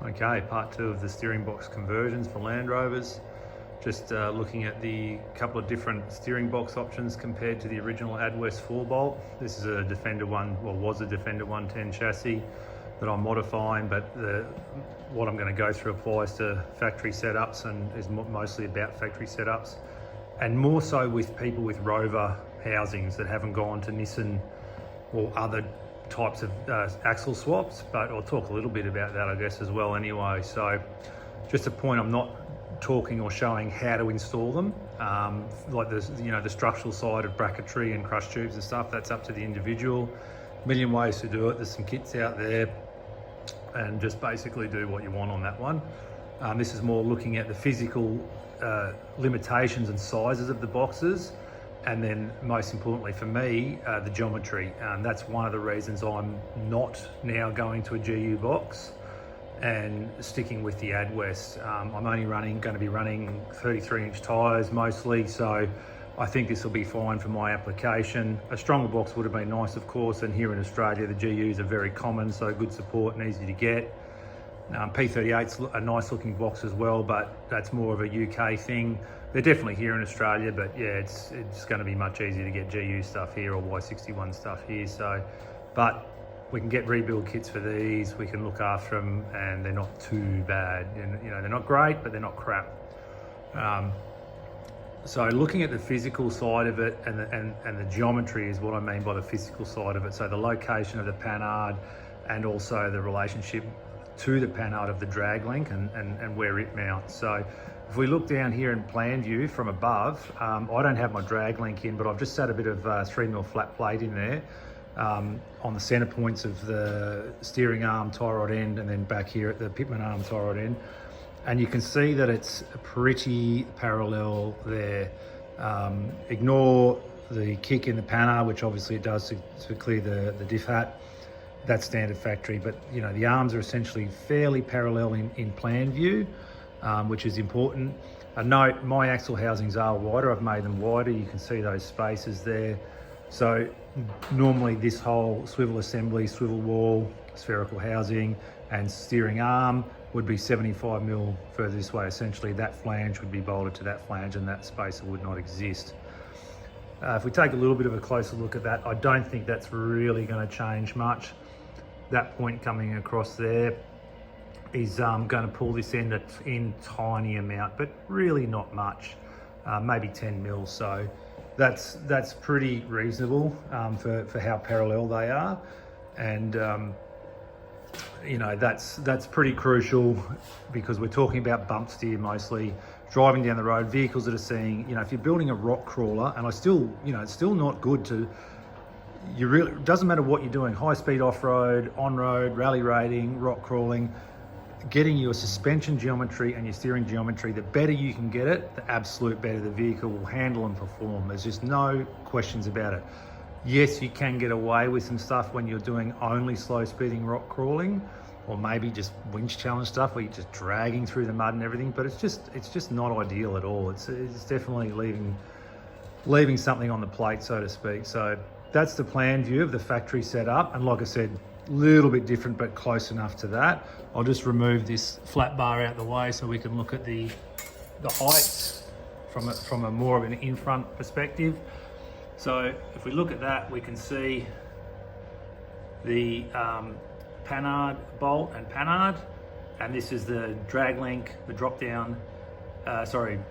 Okay, part two of the steering box conversions for Land Rovers. Just looking at the couple of different steering box options compared to the original Adwest 4-bolt. This is a Defender was a Defender 110 chassis that I'm modifying, but what I'm going to go through applies to factory setups and is mostly about factory setups, and more so with people with Rover housings that haven't gone to Nissan or other types of axle swaps, but I'll talk a little bit about that, I guess, as well anyway. So just a point, I'm not talking or showing how to install them, like the structural side of bracketry and crush tubes and stuff. That's up to the individual. A million ways to do it. There's some kits out there, and just basically do what you want on that one. This is more looking at the physical limitations and sizes of the boxes, and then most importantly for me, the geometry. That's one of the reasons I'm not now going to a GU box and sticking with the Adwest. I'm only going to be running 33-inch tyres mostly, so I think this will be fine for my application. A stronger box would have been nice, of course, and here in Australia the GUs are very common, so good support and easy to get. P38's a nice looking box as well, but that's more of a UK thing. They're definitely here in Australia, but yeah, it's going to be much easier to get GU stuff here or Y61 stuff here. So, but we can get rebuild kits for these. We can look after them, and they're not too bad. And they're not great, but they're not crap. So looking at the physical side of it and the geometry is what I mean by the physical side of it. So the location of the panhard and also the relationship to the panhard of the drag link and where it mounts. So if we look down here in plan view from above, I don't have my drag link in, but I've just set a bit of 3mm flat plate in there on the center points of the steering arm tie rod end, and then back here at the pitman arm tie rod end. And you can see that it's pretty parallel there. Ignore the kick in the panhard, which obviously it does to clear the diff hat. That's standard factory, but the arms are essentially fairly parallel in plan view, which is important. A note, my axle housings are wider. I've made them wider. You can see those spaces there. So normally this whole swivel assembly, swivel wall, spherical housing and steering arm would be 75mm further this way. Essentially that flange would be bolted to that flange and that spacer would not exist. If we take a little bit of a closer look at that, I don't think that's really going to change much. That point coming across there is going to pull this end in tiny amount, but really not much, maybe 10mm. So that's pretty reasonable for how parallel they are, and that's pretty crucial because we're talking about bump steer mostly, driving down the road, vehicles that are seeing, if you're building a rock crawler, and it's still not good to. It doesn't matter what you're doing, high speed off-road, on-road, rally rating, rock crawling, getting your suspension geometry and your steering geometry, the better you can get it, the absolute better the vehicle will handle and perform. There's just no questions about it. Yes, you can get away with some stuff when you're doing only slow speeding rock crawling, or maybe just winch challenge stuff where you're just dragging through the mud and everything, but it's just not ideal at all. It's definitely leaving something on the plate, so to speak. So that's the plan view of the factory setup, and like I said, a little bit different but close enough to that. I'll just remove this flat bar out of the way so we can look at the heights from a more of an in-front perspective. So if we look at that, we can see the panhard bolt and panhard, and this is the drag link, the drop down,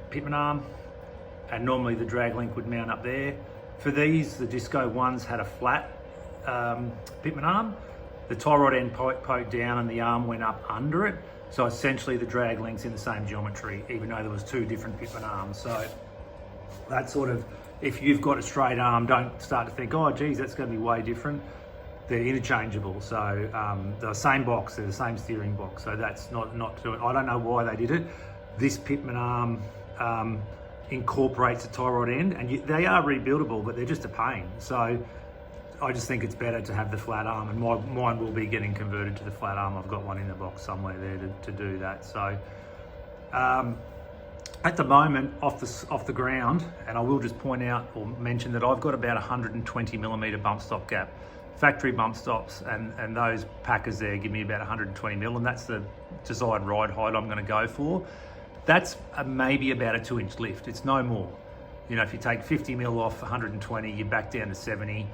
pitman arm, and normally the drag link would mount up there. For these, the Disco ones had a flat pitman arm. The tie rod end poked down and the arm went up under it. So essentially the drag link's in the same geometry, even though there was two different pitman arms. So that's sort of, if you've got a straight arm, don't start to think, oh geez, that's going to be way different. They're interchangeable. So the same box, they're the same steering box. So that's not too, I don't know why they did it. This pitman arm incorporates a tie rod end, and they are rebuildable, but they're just a pain. So I just think it's better to have the flat arm, and mine will be getting converted to the flat arm. I've got one in the box somewhere there to do that. So at the moment, off the ground, and I will just point out or mention that I've got about 120mm bump stop gap factory bump stops, and those packers there give me about 120 mil, and that's the desired ride height I'm going to go for. That's maybe about a 2-inch lift. It's no more. You know, if you take 50 mil off 120, you're back down to 70.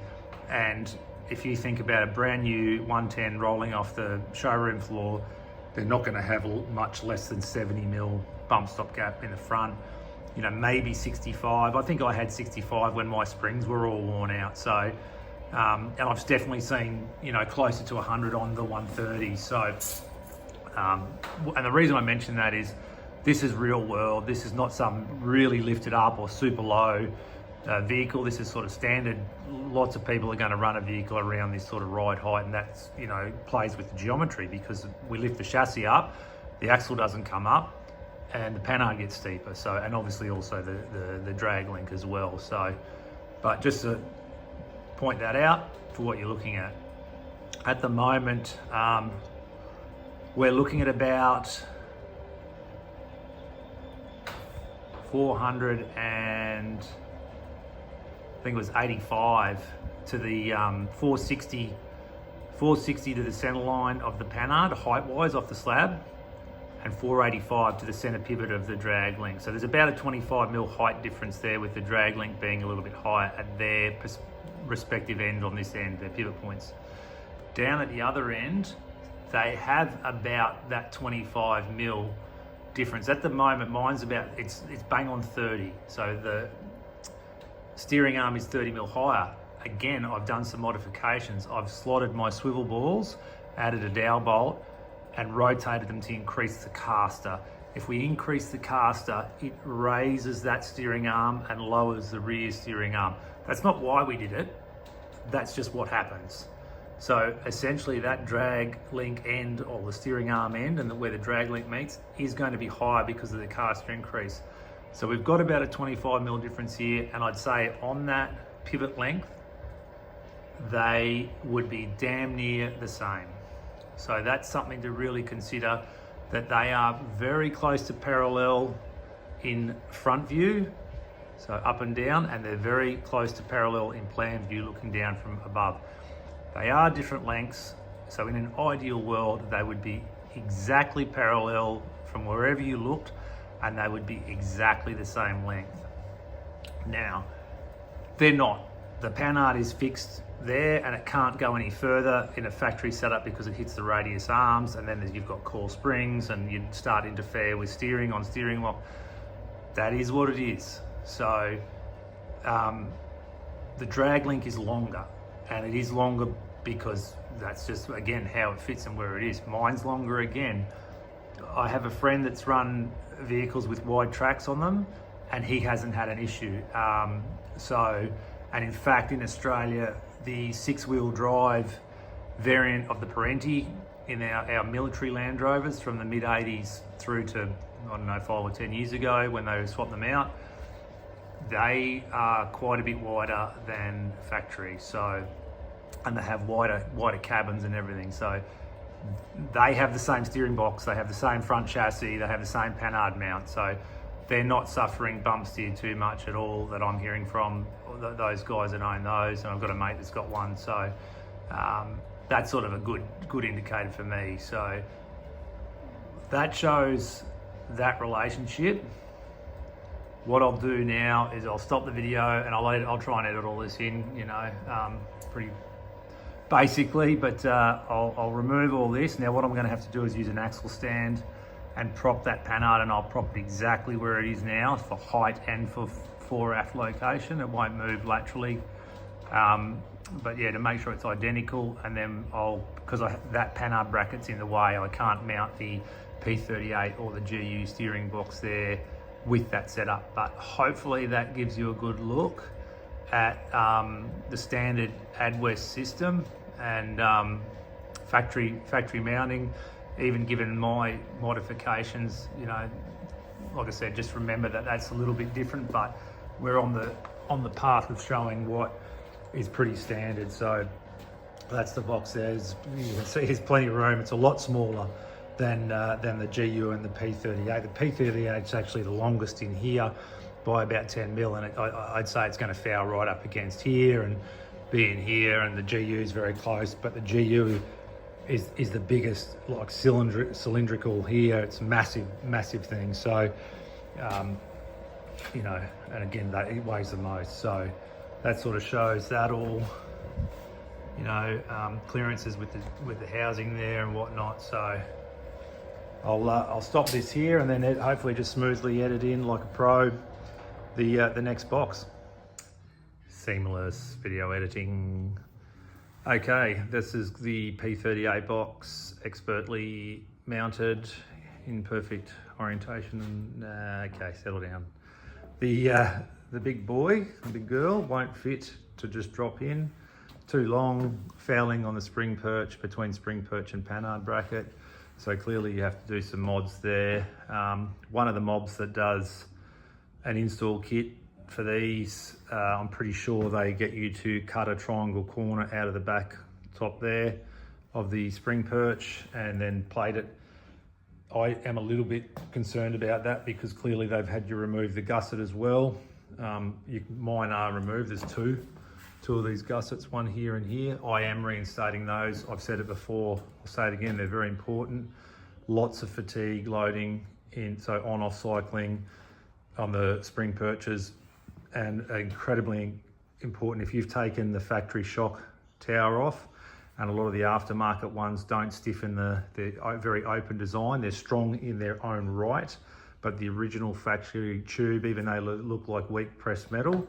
And if you think about a brand new 110 rolling off the showroom floor, they're not going to have much less than 70 mil bump stop gap in the front. You know, maybe 65. I think I had 65 when my springs were all worn out. So, and I've definitely seen, you know, closer to 100 on the 130. So, and the reason I mention that is this is real world. This is not some really lifted up or super low vehicle. This is sort of standard. Lots of people are going to run a vehicle around this sort of ride height, and that's, you know, plays with the geometry, because we lift the chassis up, the axle doesn't come up, and the panhard gets steeper. So, and obviously also the drag link as well. So, but just to point that out for what you're looking at. At the moment, we're looking at about 400 and I think it was 85 to the 460 to the center line of the panhard, height-wise off the slab, and 485 to the center pivot of the drag link. So there's about a 25 mil height difference there, with the drag link being a little bit higher at their respective end on this end, their pivot points. Down at the other end, they have about that 25 mil difference. At the moment, mine's about, it's bang on 30. So the steering arm is 30 mil higher. Again, I've done some modifications. I've slotted my swivel balls, added a dowel bolt, and rotated them to increase the caster. If we increase the caster, it raises that steering arm and lowers the rear steering arm. That's not why we did it. That's just what happens. So essentially that drag link end, or the steering arm end, and where the drag link meets, is going to be higher because of the caster increase. So we've got about a 25 mil difference here, and I'd say on that pivot length, they would be damn near the same. So that's something to really consider, that they are very close to parallel in front view, so up and down, and they're very close to parallel in plan view looking down from above. They are different lengths, so in an ideal world, they would be exactly parallel from wherever you looked, and they would be exactly the same length. Now, they're not. The panhard is fixed there, and it can't go any further in a factory setup because it hits the radius arms, and then you've got core springs, and you start to interfere with steering on steering lock. That is what it is. So the drag link is longer, and it is longer because that's just, again, how it fits and where it is. Mine's longer again. I have a friend that's run vehicles with wide tracks on them, and he hasn't had an issue. And in fact, in Australia, the 6-wheel drive variant of the Parenti in our military Land Rovers from the mid-80s through to, I don't know, 5 or 10 years ago when they swapped them out, they are quite a bit wider than factory. So, and they have wider cabins and everything. So they have the same steering box, they have the same front chassis, they have the same panhard mount. So they're not suffering bump steer too much at all, that I'm hearing from those guys that own those, and I've got a mate that's got one. So that's sort of a good indicator for me. So that shows that relationship. What I'll do now is I'll stop the video, and I'll try and edit all this in, you know, pretty basically, but I'll remove all this. Now what I'm going to have to do is use an axle stand and prop that panhard, and I'll prop it exactly where it is now for height and for fore-aft location. It won't move laterally, but yeah, to make sure it's identical. And then because that panhard bracket's in the way, I can't mount the P38 or the GU steering box there with that setup. But hopefully that gives you a good look at the standard AdWest system and factory mounting. Even given my modifications, you know, like I said, just remember that that's a little bit different, but we're on the path of showing what is pretty standard. So that's the box there. You can see there's plenty of room. It's a lot smaller than the GU and the P38. The P38 is actually the longest in here by about 10 mil, and I'd say it's going to foul right up against here, and be in here, and the GU is very close, but the GU is the biggest, like cylindrical here. It's massive thing. So, you know, and again, it weighs the most. So that sort of shows that all, you know, clearances with the housing there and whatnot. So I'll stop this here, and then hopefully just smoothly edit in like a pro the next box. Seamless video editing. Okay, this is the P38 box, expertly mounted in perfect orientation. Okay, settle down. The big boy, the big girl won't fit to just drop in. Too long, fouling on the spring perch, between spring perch and panhard bracket. So clearly you have to do some mods there. One of the mobs that does an install kit for these, I'm pretty sure they get you to cut a triangle corner out of the back top there of the spring perch and then plate it. I am a little bit concerned about that because clearly they've had you remove the gusset as well. Mine are removed. There's two of these gussets, one here and here. I am reinstating those. I've said it before, I'll say it again, they're very important. Lots of fatigue loading in, so on-off cycling on the spring perches, and incredibly important if you've taken the factory shock tower off, and a lot of the aftermarket ones don't stiffen the very open design. They're strong in their own right, but the original factory tube, even they look like weak pressed metal,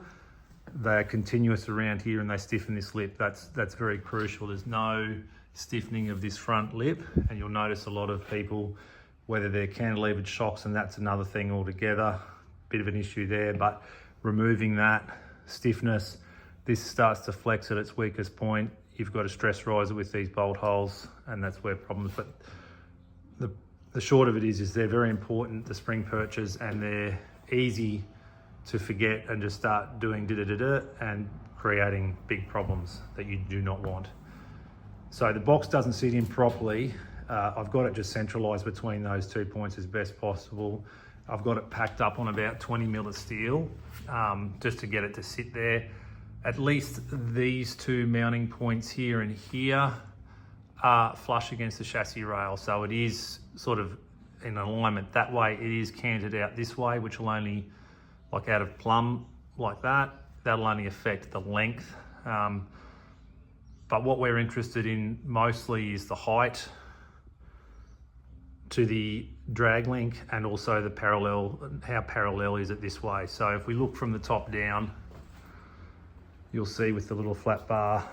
they're continuous around here and they stiffen this lip. That's very crucial. There's no stiffening of this front lip, and you'll notice a lot of people, whether they're cantilevered shocks, and that's another thing altogether, bit of an issue there, but removing that stiffness, this starts to flex at its weakest point. You've got a stress riser with these bolt holes, and that's where problems, but the short of it is they're very important, the spring perches, and they're easy to forget and just start doing da-da-da-da and creating big problems that you do not want. So the box doesn't sit in properly. I've got it just centralized between those 2 points as best possible. I've got it packed up on about 20 mil of steel just to get it to sit there. At least these two mounting points here and here are flush against the chassis rail. So it is sort of in alignment that way. It is canted out this way, which will only, like out of plumb like that, that'll only affect the length. But what we're interested in mostly is the height to the drag link, and also the parallel, how parallel is it this way. So if we look from the top down, you'll see with the little flat bar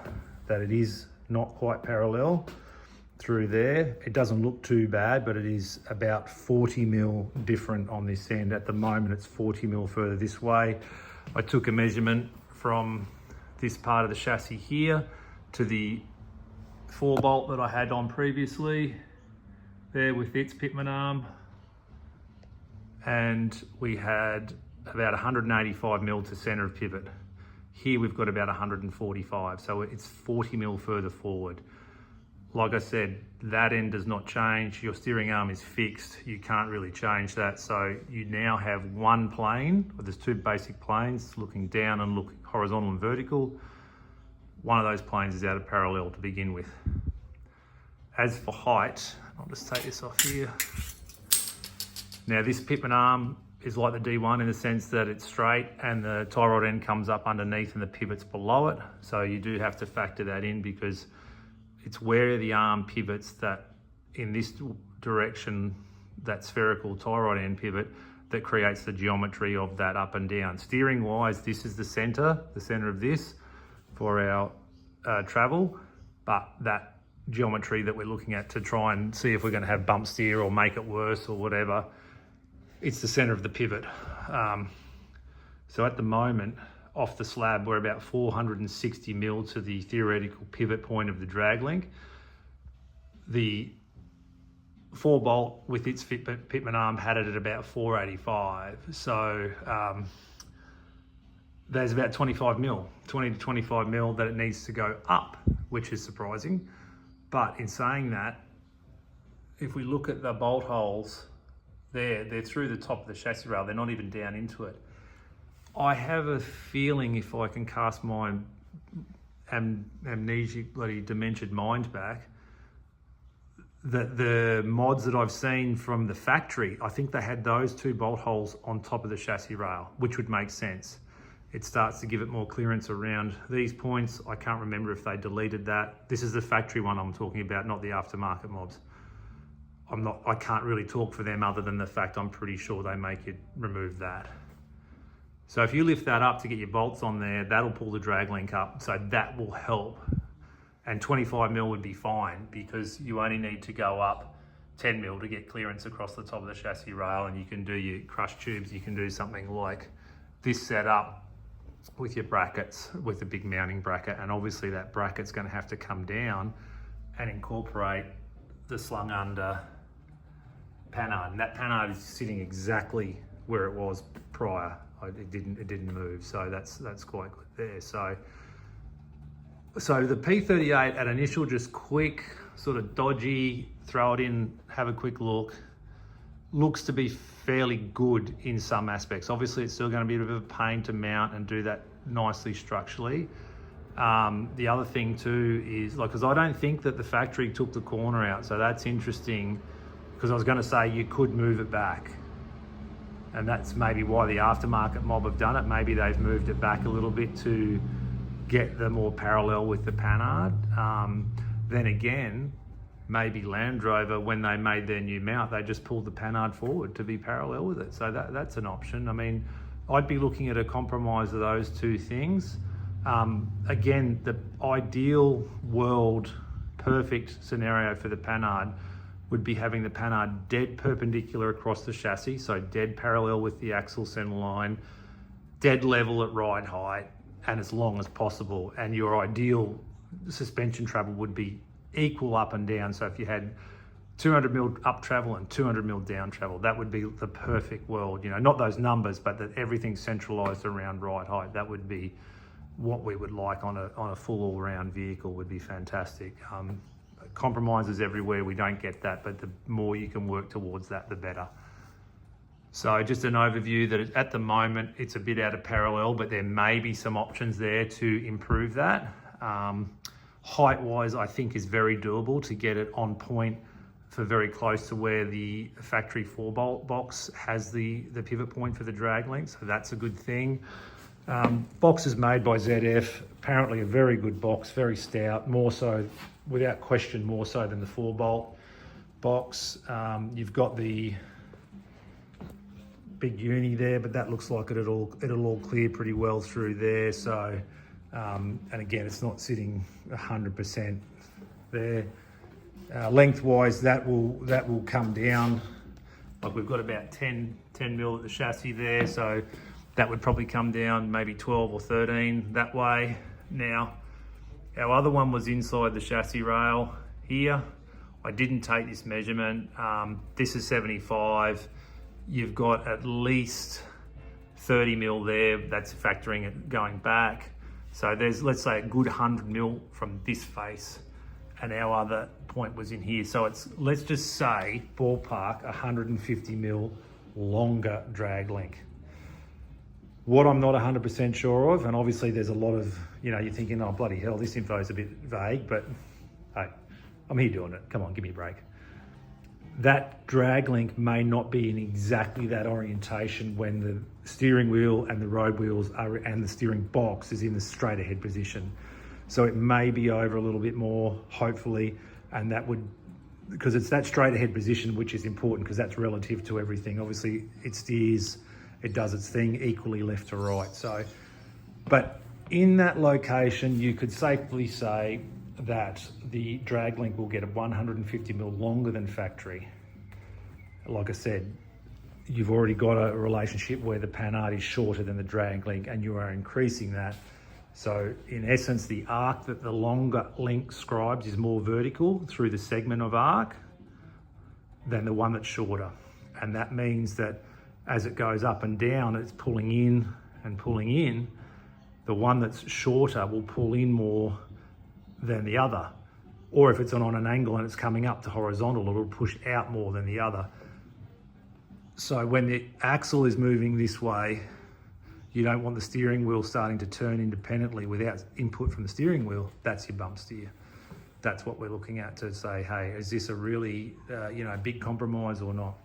that it is not quite parallel through there. It doesn't look too bad, but it is about 40 mil different on this end. At the moment, it's 40 mil further this way. I took a measurement from this part of the chassis here to the 4-bolt that I had on previously, there with its pitman arm, and we had about 185 mil to center of pivot. Here we've got about 145, so it's 40 mil further forward. Like I said, that end does not change. Your steering arm is fixed. You can't really change that. So you now have one plane, or there's two basic planes, looking down and looking horizontal and vertical. One of those planes is out of parallel to begin with. As for height, I'll just take this off here. Now this pitman arm is like the D1 in the sense that it's straight and the tie rod end comes up underneath and the pivot's below it. So you do have to factor that in, because it's where the arm pivots that in this direction, that spherical tie rod end pivot, that creates the geometry of that up and down. Steering wise, this is the center of this for our travel, but that geometry that we're looking at to try and see if we're going to have bump steer or make it worse or whatever, it's the center of the pivot. So at the moment, off the slab, we're about 460 mil to the theoretical pivot point of the drag link. The 4-bolt with its pitman arm had it at about 485. So there's about 25 mil, 20 to 25 mil that it needs to go up, which is surprising. But in saying that, if we look at the bolt holes there, they're through the top of the chassis rail. They're not even down into it. I have a feeling, if I can cast my amnesic, bloody demented mind back, that the mods that I've seen from the factory, I think they had those 2 bolt holes on top of the chassis rail, which would make sense. It starts to give it more clearance around these points. I can't remember if they deleted that. This is the factory one I'm talking about, not the aftermarket mobs. I can't really talk for them other than the fact I'm pretty sure they make you remove that. So if you lift that up to get your bolts on there, that'll pull the drag link up. So that will help. And 25 mil would be fine because you only need to go up 10 mil to get clearance across the top of the chassis rail, and you can do your crush tubes. You can do something like this setup with your brackets, with the big mounting bracket, and obviously that bracket's going to have to come down and incorporate the slung under panhard. And that panhard is sitting exactly where it was prior. It didn't move, so that's quite good there. So the P38 at initial, just quick, sort of dodgy, throw it in, have a quick look, looks to be fairly good in some aspects. Obviously it's still going to be a bit of a pain to mount and do that nicely structurally. The other thing too is, because I don't think that the factory took the corner out, so that's interesting, because I was going to say you could move it back. And that's maybe why the aftermarket mob have done it. Maybe they've moved it back a little bit to get the more parallel with the panhard. Then again, maybe Land Rover, when they made their new mount, they just pulled the panhard forward to be parallel with it. So that's an option. I mean, I'd be looking at a compromise of those 2 things. Again, the ideal world, perfect scenario for the panhard would be having the panhard dead perpendicular across the chassis, so dead parallel with the axle center line, dead level at ride height, and as long as possible. And your ideal suspension travel would be equal up and down. So if you had 200 mil up travel and 200 mil down travel, that would be the perfect world. You know, not those numbers, but that everything's centralized around ride height. That would be what we would like on a full all-round vehicle. Would be fantastic. Compromises everywhere, we don't get that, but the more you can work towards that, the better. So just an overview that at the moment it's a bit out of parallel, but there may be some options there to improve that. Height-wise, I think is very doable to get it on point for very close to where the factory 4-bolt box has the pivot point for the drag link, so that's a good thing. Box is made by ZF, apparently a very good box, very stout, more so, without question, more so than the 4-bolt box. You've got the big uni there, but that looks like it'll all clear pretty well through there. So, and again, it's not sitting 100% there. Lengthwise, that will come down. Like we've got about 10 mil at the chassis there, so that would probably come down maybe 12 or 13 that way. Now, our other one was inside the chassis rail here. I didn't take this measurement. This is 75. You've got at least 30 mil there. That's factoring it going back. So there's, let's say, a good 100 mil from this face, and our other point was in here. So it's, let's just say, ballpark 150 mil longer drag link. What I'm not 100% sure of, and obviously there's a lot of, you know, you're thinking, oh, bloody hell, this info is a bit vague, but hey, I'm here doing it. Come on, give me a break. That drag link may not be in exactly that orientation when the steering wheel and the road wheels are, and the steering box is in the straight ahead position. So it may be over a little bit more, hopefully, and that would, because it's that straight ahead position which is important, because that's relative to everything. Obviously it steers, it does its thing equally left to right. So, but in that location, you could safely say that the drag link will get a 150 mil longer than factory. Like I said, you've already got a relationship where the panhard is shorter than the drag link, and you are increasing that. So in essence, the arc that the longer link scribes is more vertical through the segment of arc than the one that's shorter. And that means that as it goes up and down, it's pulling in and pulling in. The one that's shorter will pull in more than the other. Or if it's on an angle and it's coming up to horizontal, it'll push out more than the other. So when the axle is moving this way, you don't want the steering wheel starting to turn independently without input from the steering wheel, that's your bump steer. That's what we're looking at to say, hey, is this a really big compromise or not?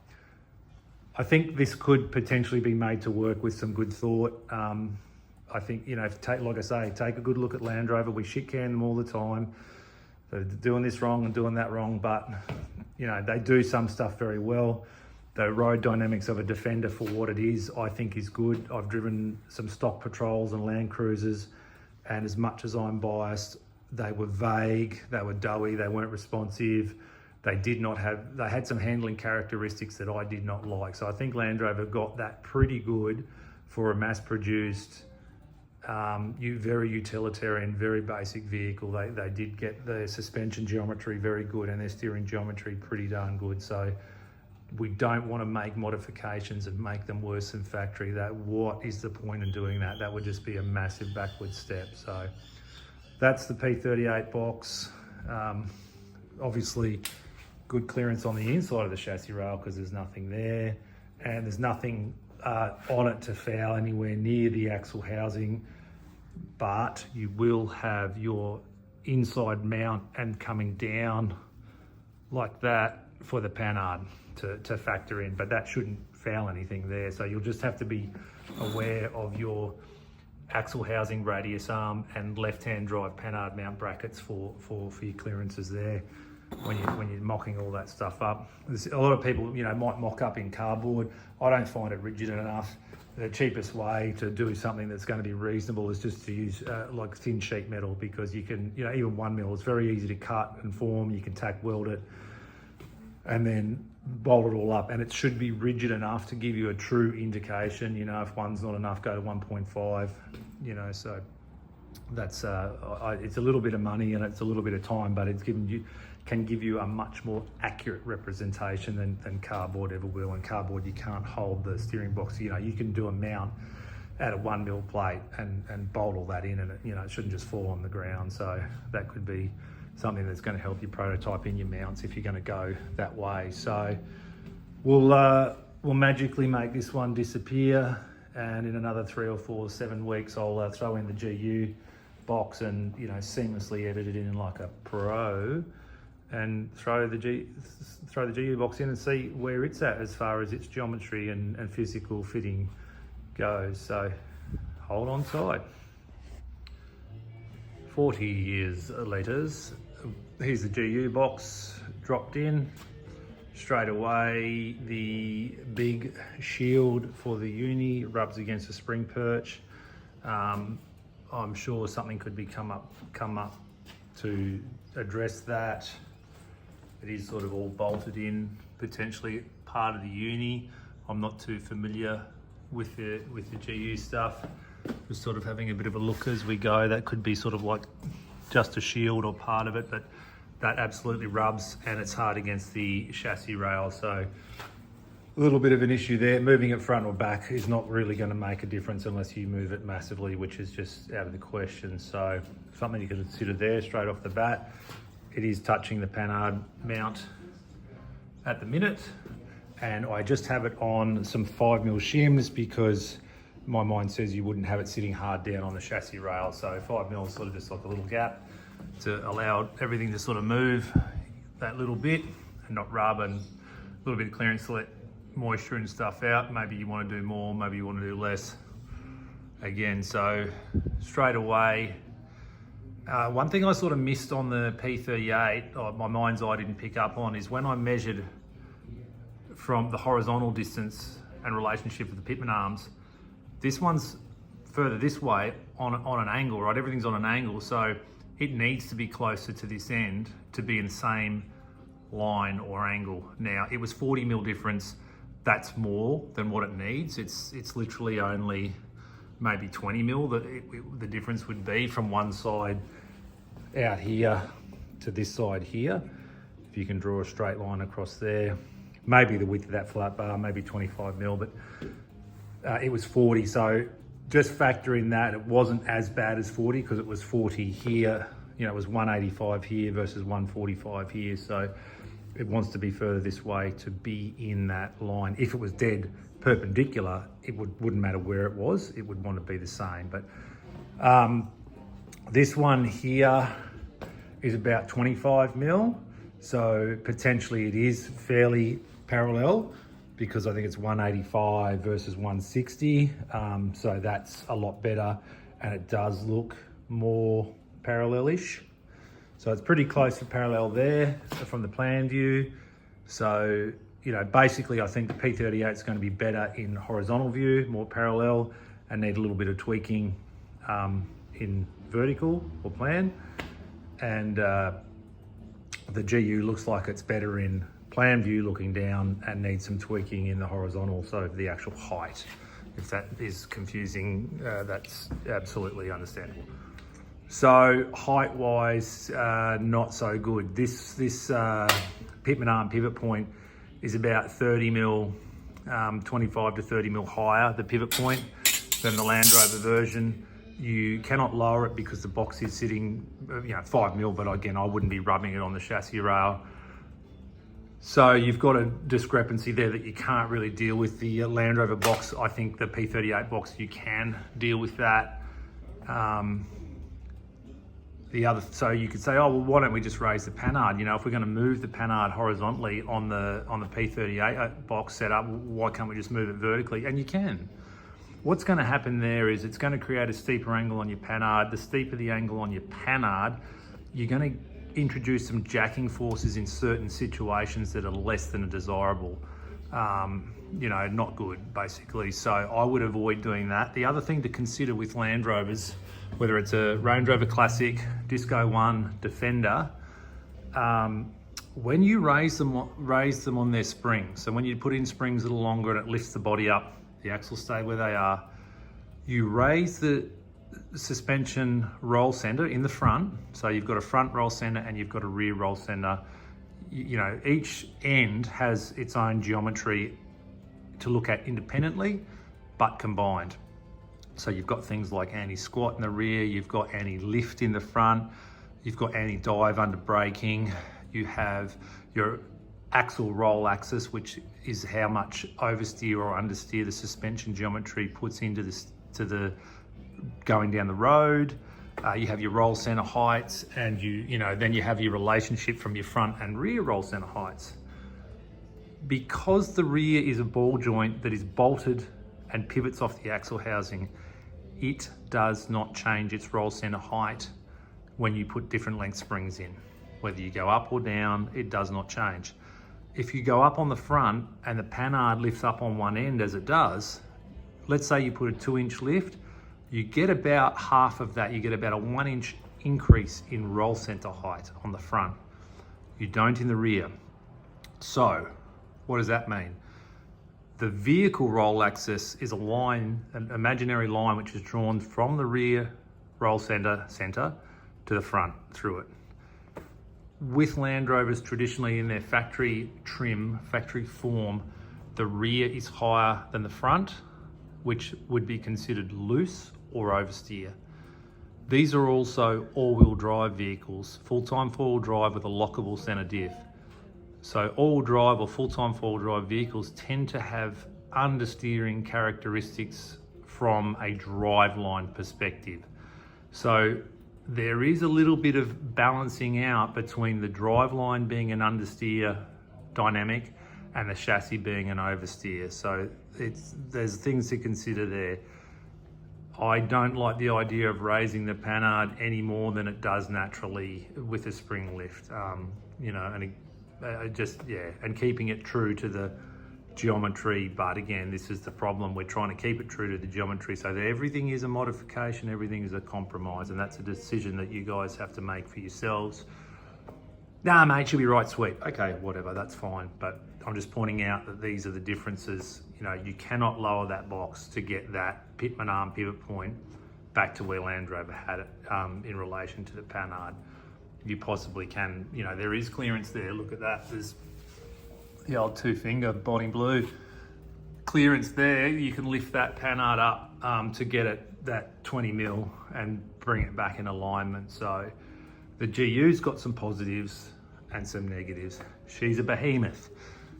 I think this could potentially be made to work with some good thought. I think, like I say, take a good look at Land Rover. We shit can them all the time. They're doing this wrong and doing that wrong, but they do some stuff very well. The road dynamics of a Defender, for what it is, I think is good. I've driven some stock patrols and Land Cruisers, and as much as I'm biased, they were vague, they were doughy, they weren't responsive. They had some handling characteristics that I did not like. So I think Land Rover got that pretty good for a mass-produced, very utilitarian, very basic vehicle. They did get the suspension geometry very good and their steering geometry pretty darn good. So we don't want to make modifications and make them worse than factory. What is the point in doing that? That would just be a massive backward step. So that's the P38 box. Obviously, good clearance on the inside of the chassis rail because there's nothing there, and there's nothing on it to foul anywhere near the axle housing, but you will have your inside mount and coming down like that for the panhard to factor in, but that shouldn't foul anything there. So you'll just have to be aware of your axle housing, radius arm and left-hand drive panhard mount brackets for your clearances there when you're mocking all that stuff up. There's a lot of people might mock up in cardboard. I don't find it rigid enough. The cheapest way to do something that's going to be reasonable is just to use like thin sheet metal, because you can even 1mm, it's very easy to cut and form. You can tack weld it and then bolt it all up, and it should be rigid enough to give you a true indication. If one's not enough, go to 1.5. So that's it's a little bit of money and it's a little bit of time, but can give you a much more accurate representation than cardboard ever will. And cardboard, you can't hold the steering box. You can do a mount at a 1mm plate and bolt all that in, and it shouldn't just fall on the ground. So that could be something that's going to help you prototype in your mounts if you're going to go that way. So we'll magically make this one disappear, and in another 3 or 4 or 7 weeks I'll throw in the GU box and seamlessly edit it in like a pro, and throw the GU box in and see where it's at as far as its geometry and physical fitting goes. So hold on tight. 40 years later, here's the GU box dropped in. Straight away, the big shield for the uni rubs against a spring perch. I'm sure something could be come up to address that. It is sort of all bolted in, potentially part of the uni. I'm not too familiar with the GU stuff. Just sort of having a bit of a look as we go. That could be sort of like just a shield or part of it, but that absolutely rubs and it's hard against the chassis rail. So a little bit of an issue there. Moving it front or back is not really going to make a difference unless you move it massively, which is just out of the question. So something you can consider there straight off the bat. It is touching the panhard mount at the minute, and I just have it on some 5mm shims because my mind says you wouldn't have it sitting hard down on the chassis rail. So 5mm is sort of just like a little gap to allow everything to sort of move that little bit and not rub, and a little bit of clearance to let moisture and stuff out. Maybe you want to do more, maybe you want to do less. Again, so straight away, one thing I sort of missed on the P38, my mind's eye didn't pick up on, is when I measured from the horizontal distance and relationship with the pitman arms, this one's further this way on an angle, right? Everything's on an angle, so it needs to be closer to this end to be in the same line or angle. Now, it was 40mm difference. That's more than what it needs. It's literally only maybe 20mm that the difference would be from one side out here to this side here. If you can draw a straight line across there, maybe the width of that flat bar, maybe 25mm, but it was 40. So just factor in that it wasn't as bad as 40 because it was 40 here. It was 185 here versus 145 here. So it wants to be further this way to be in that line. If it was dead perpendicular, it wouldn't matter where it was, it would want to be the same. But this one here is about 25 mil, so potentially it is fairly parallel, because I think it's 185 versus 160, so that's a lot better, and it does look more parallel-ish. So it's pretty close to parallel there from the plan view. So, you know, basically I think the P38 is going to be better in horizontal view, more parallel, and need a little bit of tweaking in vertical or plan. And the GU looks like it's better in plan view looking down and needs some tweaking in the horizontal, so the actual height. If that is confusing, that's absolutely understandable. So height-wise, not so good. This pitman arm pivot point is about 30 mil, 25 to 30 mil higher, the pivot point, than the Land Rover version. You cannot lower it because the box is sitting, 5 mil, but again, I wouldn't be rubbing it on the chassis rail. So you've got a discrepancy there that you can't really deal with. The Land Rover box, I think the P38 box, you can deal with that. So you could say, oh, well, why don't we just raise the panhard? You know, if we're going to move the panhard horizontally on the P38 box setup, why can't we just move it vertically? And you can. What's going to happen there is it's going to create a steeper angle on your panhard. The steeper the angle on your panhard, you're going to introduce some jacking forces in certain situations that are less than desirable. Not good, basically. So I would avoid doing that. The other thing to consider with Land Rovers, whether it's a Range Rover Classic, Disco 1, Defender, when you raise them on their springs, so when you put in springs that are longer and it lifts the body up, the axles stay where they are, you raise the suspension roll center in the front, so you've got a front roll center and you've got a rear roll center. Each end has its own geometry to look at independently, but combined. So you've got things like anti-squat in the rear, you've got anti-lift in the front, you've got anti-dive under braking, you have your axle roll axis, which is how much oversteer or understeer the suspension geometry puts into the going down the road. You have your roll center heights, and then you have your relationship from your front and rear roll center heights. Because the rear is a ball joint that is bolted and pivots off the axle housing, it does not change its roll center height when you put different length springs in. Whether you go up or down, it does not change. If you go up on the front and the panhard lifts up on one end as it does, let's say you put a 2-inch lift, you get about half of that. You get about a 1-inch increase in roll center height on the front. You don't in the rear. So what does that mean? The vehicle roll axis is a line, an imaginary line, which is drawn from the rear roll center to the front through it. With Land Rovers, traditionally in their factory trim, factory form, the rear is higher than the front, which would be considered loose or oversteer. These are also all-wheel drive vehicles, full-time four-wheel drive with a lockable center diff. So all-wheel drive or full-time four-wheel drive vehicles tend to have understeering characteristics from a driveline perspective. So there is a little bit of balancing out between the driveline being an understeer dynamic and the chassis being an oversteer. So there's things to consider there. I don't like the idea of raising the panhard any more than it does naturally with a spring lift. And keeping it true to the geometry. But again, this is the problem. We're trying to keep it true to the geometry so that everything is a modification, everything is a compromise, and that's a decision that you guys have to make for yourselves. Nah, mate, she'll be right sweet. Okay, whatever, that's fine. But I'm just pointing out that these are the differences. You cannot lower that box to get that pitman arm pivot point back to where Land Rover had it in relation to the panhard. You possibly can, there is clearance there. Look at that. There's the old 2-finger body blue clearance there. You can lift that panhard up to get it that 20 mil and bring it back in alignment. So the GU's got some positives and some negatives. She's a behemoth.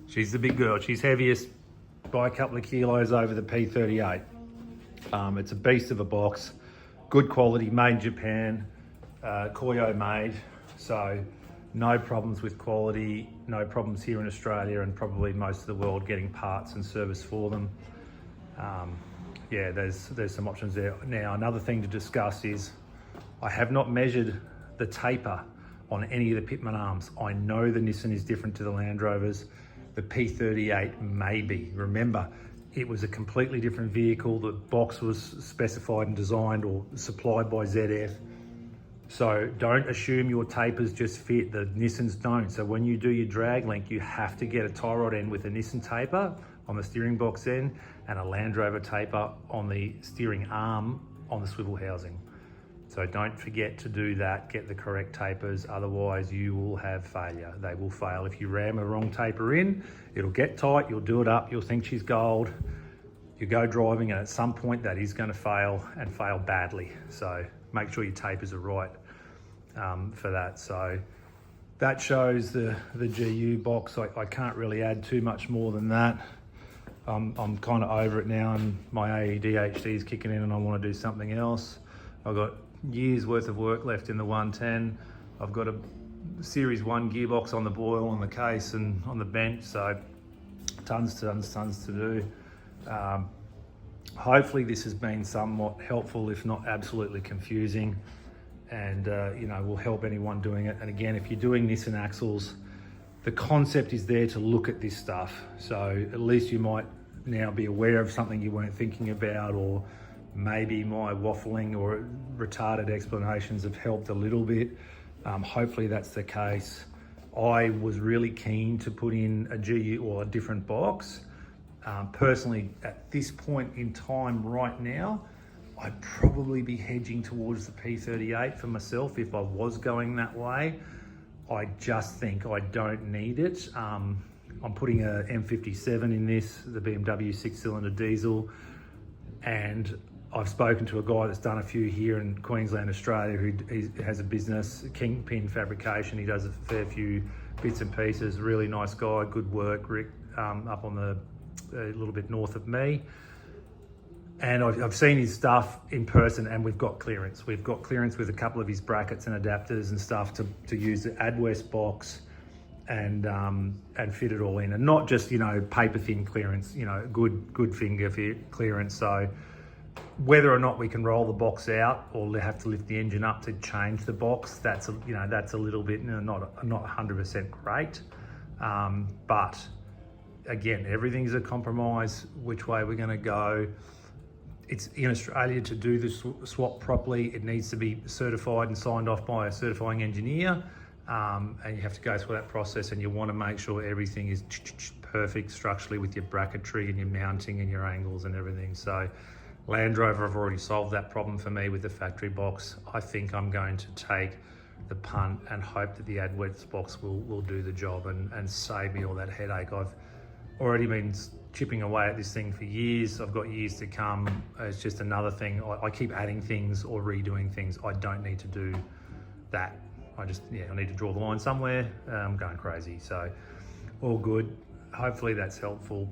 She's the big girl. She's heaviest by a couple of kilos over the P38. It's a beast of a box, good quality, made in Japan, Koyo made, so no problems with quality, no problems here in Australia and probably most of the world getting parts and service for them. Yeah, there's some options there. Now, another thing to discuss is I have not measured the taper on any of the Pitman arms. I know the Nissan is different to the Land Rovers. The P38 may be. Remember, it was a completely different vehicle. The box was specified and designed or supplied by ZF. So don't assume your tapers just fit. The Nissans don't. So when you do your drag link, you have to get a tie rod end with a Nissan taper on the steering box end and a Land Rover taper on the steering arm on the swivel housing. So don't forget to do that, get the correct tapers, otherwise you will have failure. They will fail. If you ram a wrong taper in, it'll get tight, you'll do it up, you'll think she's gold, you go driving and at some point that is gonna fail and fail badly. So make sure your tapers are right for that. So that shows the GU box. I can't really add too much more than that. I'm kind of over it now and my ADHD is kicking in and I want to do something else. I've got years worth of work left in the 110. I've got a Series 1 gearbox on the boil, on the case and on the bench, so tons to do. Hopefully this has been somewhat helpful, if not absolutely confusing, and you know, will help anyone doing it. And again, if you're doing Nissan axles, the concept is there to look at this stuff. So at least you might now be aware of something you weren't thinking about, or maybe my waffling or retarded explanations have helped a little bit. Hopefully that's the case. I was really keen to put in a GU or a different box. Personally, at this point in time right now, I'd probably be hedging towards the P38 for myself if I was going that way. I just think I don't need it. I'm putting a M57 in this, the BMW 6-cylinder diesel, and I've spoken to a guy that's done a few here in Queensland, Australia, who has a business, Kingpin Fabrication. He does a fair few bits and pieces. Really nice guy, good work, Rick, up on a little bit north of me. And I've seen his stuff in person and we've got clearance. We've got clearance with a couple of his brackets and adapters and stuff to use the Adwest box and fit it all in. And not just, you know, paper thin clearance, you know, good finger fit clearance. So whether or not we can roll the box out or have to lift the engine up to change the box, that's a little bit, you know, not 100% great. But again, everything's a compromise, which way we're gonna go. It's in Australia to do the swap properly. It needs to be certified and signed off by a certifying engineer. And you have to go through that process and you want to make sure everything is perfect structurally with your bracketry and your mounting and your angles and everything. So Land Rover have already solved that problem for me with the factory box. I think I'm going to take the punt and hope that the Adwest box will do the job and save me all that headache. I've already been chipping away at this thing for years. I've got years to come. It's just another thing. I keep adding things or redoing things. I don't need to do that. I need to draw the line somewhere. I'm going crazy. So all good. Hopefully that's helpful.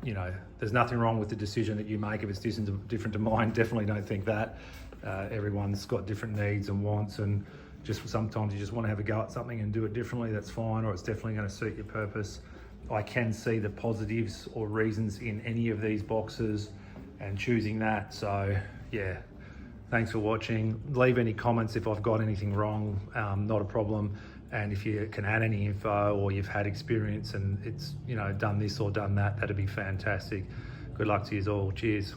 You know, there's nothing wrong with the decision that you make if it's different to mine. Definitely don't think that. Everyone's got different needs and wants, and just sometimes you just want to have a go at something and do it differently. That's fine, or it's definitely going to suit your purpose. I can see the positives or reasons in any of these boxes and choosing that. So yeah, thanks for watching. Leave any comments if I've got anything wrong, not a problem. And if you can add any info or you've had experience and it's, you know, done this or done that, that'd be fantastic. Good luck to you all. Cheers.